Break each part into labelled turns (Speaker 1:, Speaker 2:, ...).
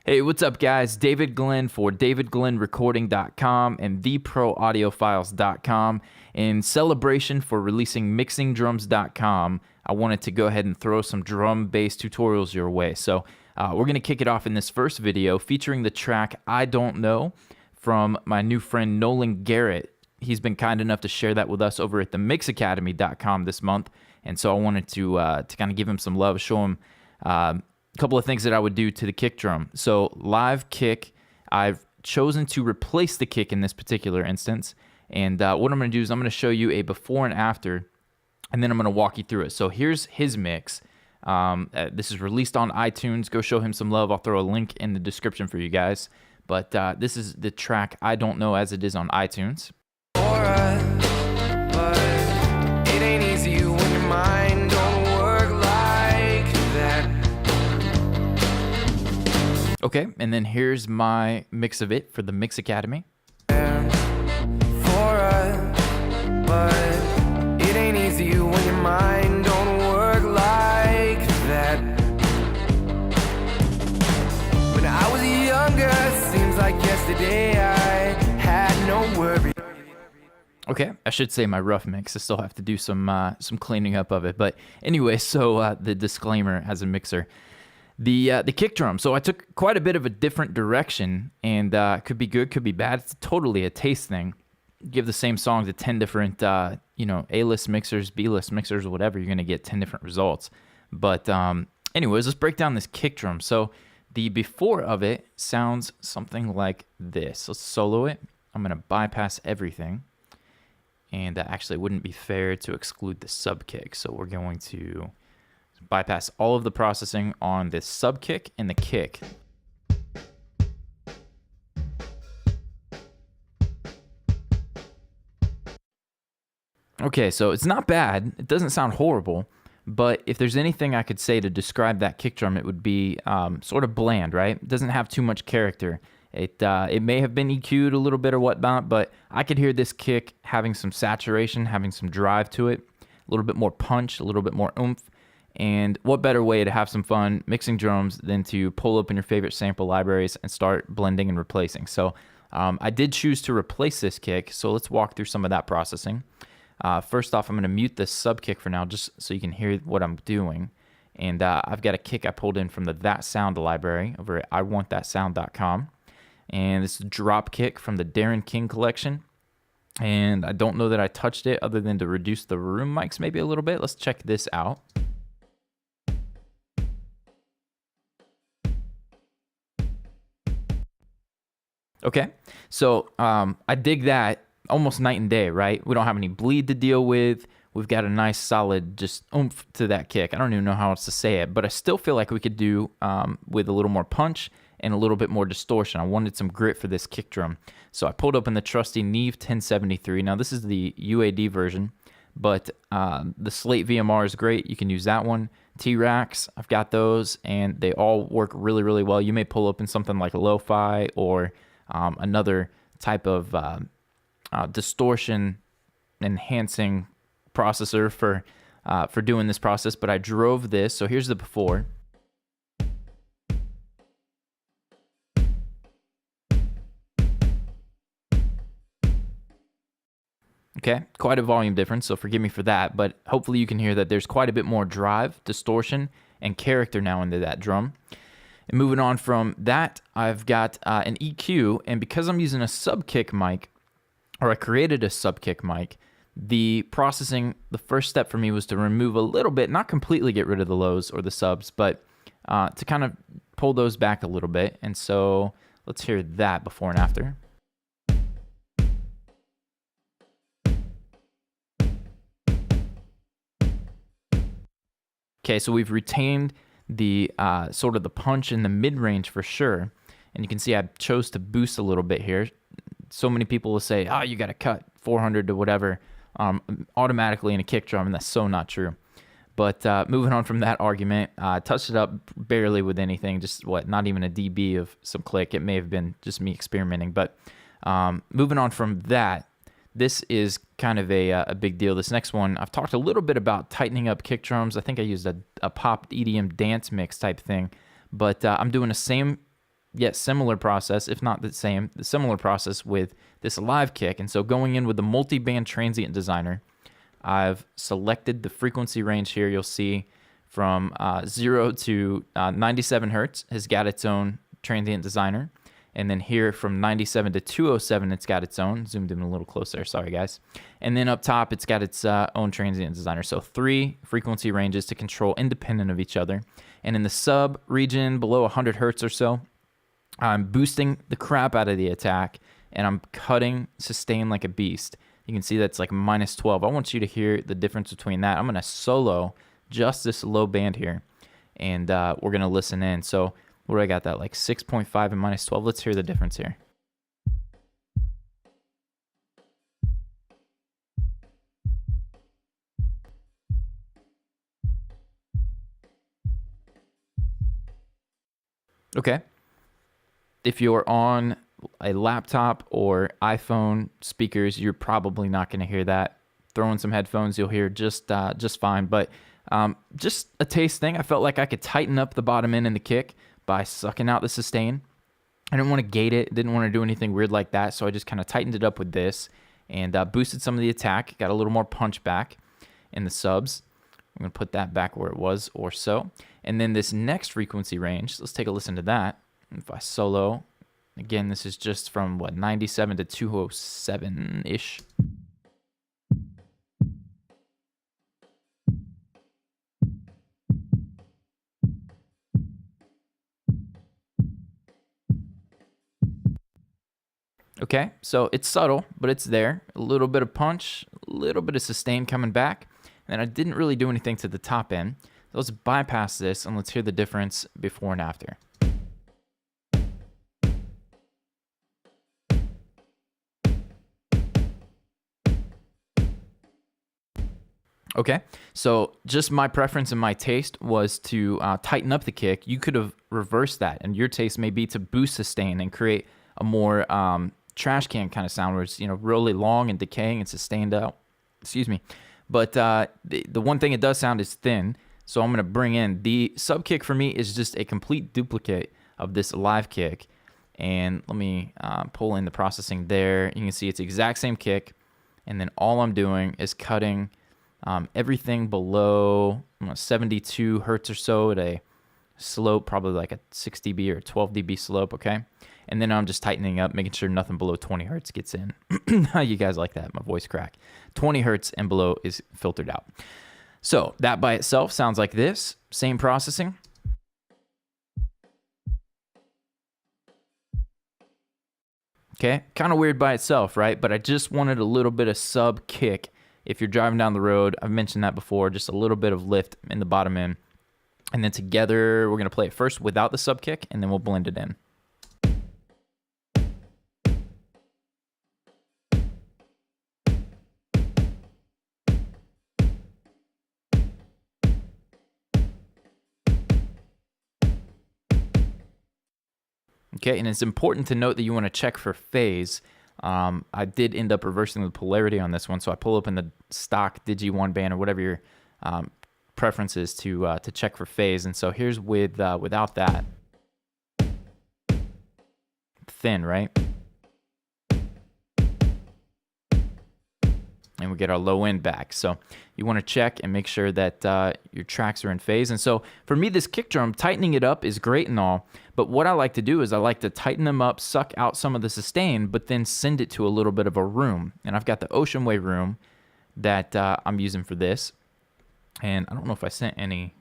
Speaker 1: Hey, what's up, guys? David Glenn for davidglennrecording.com and theproaudiofiles.com. In celebration for releasing mixingdrums.com, I wanted to go ahead and throw some drum-based tutorials your way. So we're going to kick it off in this first video featuring the track I Don't Know from my new friend Nolan Garrett. He's been kind enough to share that with us over at themixacademy.com this month, and so I wanted to kind of give him some love, show him a couple of things that I would do to the kick drum. So live kick, I've chosen to replace the kick in this particular instance. And what I'm going to do is I'm going to show you a before and after, and then I'm going to walk you through it. So here's his mix. This is released on iTunes. Go show him some love. I'll throw a link in the description for you guys. But this is the track I Don't Know as it is on iTunes.
Speaker 2: But it ain't easy when your mind don't work like that.
Speaker 1: Okay, and then here's my mix of it for the Mix Academy.
Speaker 2: But it ain't easy when your mind don't work like that. When I was younger, seems like yesterday I had no worry.
Speaker 1: Okay, I should say my rough mix. I still have to do some cleaning up of it. But anyway, so the disclaimer as a mixer. The kick drum. So I took quite a bit of a different direction, and could be good, could be bad. It's totally a taste thing. Give the same song to 10 different, A-list mixers, B-list mixers, whatever. You're going to get 10 different results. But anyways, let's break down this kick drum. So the before of it sounds something like this. Let's solo it. I'm going to bypass everything. And actually, it wouldn't be fair to exclude the sub kick. So we're going to bypass all of the processing on this sub kick and the kick. Okay, so it's not bad. It doesn't sound horrible, but if there's anything I could say to describe that kick drum, it would be sort of bland, right? It doesn't have too much character. It may have been EQ'd a little bit or whatnot, but I could hear this kick having some saturation, having some drive to it, a little bit more punch, a little bit more oomph. And what better way to have some fun mixing drums than to pull open your favorite sample libraries and start blending and replacing. So I did choose to replace this kick, so let's walk through some of that processing. First off, I'm going to mute this sub kick for now just so you can hear what I'm doing. And I've got a kick I pulled in from the That Sound library over at iwantthatsound.com. And this is a drop kick from the Darren King collection. And I don't know that I touched it other than to reduce the room mics maybe a little bit. Let's check this out. Okay, so I dig that. Almost night and day, right? We don't have any bleed to deal with. We've got a nice solid just oomph to that kick. I don't even know how else to say it, but I still feel like we could do with a little more punch and a little bit more distortion. I wanted some grit for this kick drum. So I pulled open the trusty Neve 1073. Now this is the UAD version, but the Slate VMR is great. You can use that one. T-Racks, I've got those, and they all work really, really well. You may pull open something like a Lo-Fi or another type of distortion enhancing processor for doing this process, but I drove this. So here's the before. Okay, quite a volume difference, so forgive me for that, but hopefully you can hear that there's quite a bit more drive, distortion, and character now into that drum. And moving on from that, I've got an EQ, and because I'm using a sub-kick mic, or I created a sub-kick mic, the processing, the first step for me was to remove a little bit, not completely get rid of the lows or the subs, but to kind of pull those back a little bit. And so let's hear that before and after. Okay, so we've retained the sort of the punch in the mid-range for sure. And you can see I chose to boost a little bit here. So many people will say, oh, you got to cut 400 to whatever automatically in a kick drum, and that's so not true. But moving on from that argument, touched it up barely with anything, just not even a dB of some click. It may have been just me experimenting. But moving on from that, this is kind of a big deal. This next one, I've talked a little bit about tightening up kick drums. I think I used a pop EDM dance mix type thing, but I'm doing the same yet similar process, if not the same, the similar process with this live kick. And so going in with the multi-band transient designer, I've selected the frequency range here. You'll see from 0 to 97 hertz has got its own transient designer. And then here from 97 to 207, it's got its own. Zoomed in a little closer, sorry guys. And then up top, it's got its own transient designer. So 3 frequency ranges to control independent of each other. And in the sub region below 100 hertz or so, I'm boosting the crap out of the attack, and I'm cutting sustain like a beast. You can see that's like minus 12. I want you to hear the difference between that. I'm going to solo just this low band here, and we're going to listen in. So what do I got that? Like 6.5 and minus 12. Let's hear the difference here. Okay. If you're on a laptop or iPhone speakers, you're probably not going to hear that. Throw in some headphones, you'll hear just fine. But just a taste thing. I felt like I could tighten up the bottom end in the kick by sucking out the sustain. I didn't want to gate it. Didn't want to do anything weird like that. So I just kind of tightened it up with this and boosted some of the attack. Got a little more punch back in the subs. I'm going to put that back where it was or so. And then this next frequency range, let's take a listen to that. If I solo, again, this is just from, 97 to 207-ish. Okay, so it's subtle, but it's there. A little bit of punch, a little bit of sustain coming back. And I didn't really do anything to the top end. So let's bypass this and let's hear the difference before and after. Okay, so just my preference and my taste was to tighten up the kick. You could have reversed that, and your taste may be to boost sustain and create a more trash can kind of sound where it's, really long and decaying and sustained out. Excuse me. But the one thing it does sound is thin, so I'm going to bring in the sub kick. For me is just a complete duplicate of this live kick. And let me pull in the processing there. You can see it's the exact same kick, and then all I'm doing is cutting everything below 72 hertz or so at a slope, probably like a 6 dB or 12 dB slope, okay? And then I'm just tightening up, making sure nothing below 20 hertz gets in. How you guys like that? My voice crack. 20 hertz and below is filtered out. So that by itself sounds like this. Same processing. Okay, kind of weird by itself, right? But I just wanted a little bit of sub kick. If you're driving down the road, I've mentioned that before, just a little bit of lift in the bottom end. And then together, we're going to play it first without the sub kick, and then we'll blend it in. Okay, and it's important to note that you want to check for phase. I did end up reversing the polarity on this one, so I pull up in the stock Digi1 band or whatever your preference is to check for phase. And so here's without that. Thin, right? And we get our low end back. So you want to check and make sure that your tracks are in phase. And so for me, this kick drum, tightening it up is great and all, but what I like to do is I like to tighten them up, suck out some of the sustain, but then send it to a little bit of a room. And I've got the Ocean Wave room that I'm using for this. And I don't know if I sent any,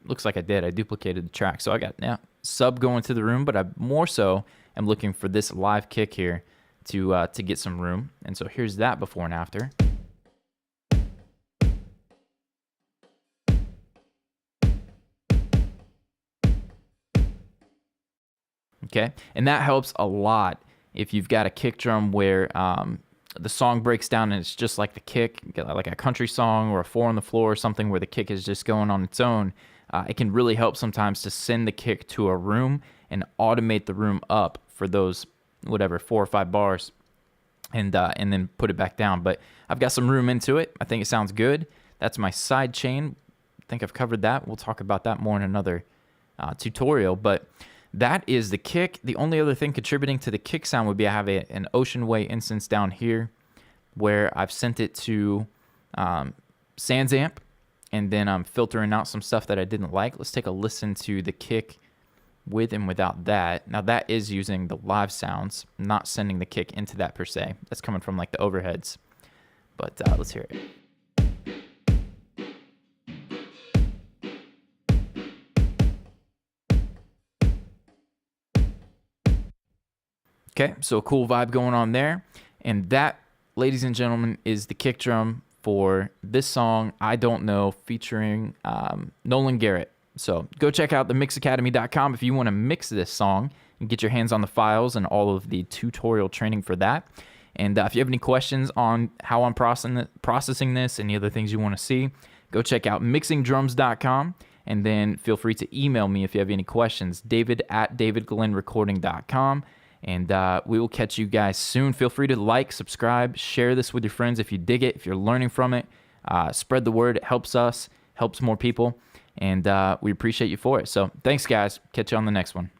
Speaker 1: looks like I did. I duplicated the track. So I got sub going to the room, but I more so am looking for this live kick here to get some room. And so here's that before and after. Okay, and that helps a lot if you've got a kick drum where the song breaks down and it's just like the kick, like a country song or a 4 on the floor or something where the kick is just going on its own. It can really help sometimes to send the kick to a room and automate the room up for those, 4 or 5 bars and then put it back down. But I've got some room into it. I think it sounds good. That's my side chain. I think I've covered that. We'll talk about that more in another tutorial. But that is the kick. The only other thing contributing to the kick sound would be I have an Ocean Way instance down here where I've sent it to SansAmp, and then I'm filtering out some stuff that I didn't like. Let's take a listen to the kick with and without that. Now that is using the live sounds, not sending the kick into that per se. That's coming from like the overheads. But let's hear it. Okay, so a cool vibe going on there. And that, ladies and gentlemen, is the kick drum for this song, I Don't Know, featuring Nolan Garrett. So go check out themixacademy.com if you want to mix this song and get your hands on the files and all of the tutorial training for that. And if you have any questions on how I'm processing this, any other things you want to see, go check out mixingdrums.com. And then feel free to email me if you have any questions, david@davidglennrecording.com. And we will catch you guys soon. Feel free to like, subscribe, share this with your friends if you dig it, if you're learning from it. Spread the word. It helps us, helps more people. And we appreciate you for it. So thanks, guys. Catch you on the next one.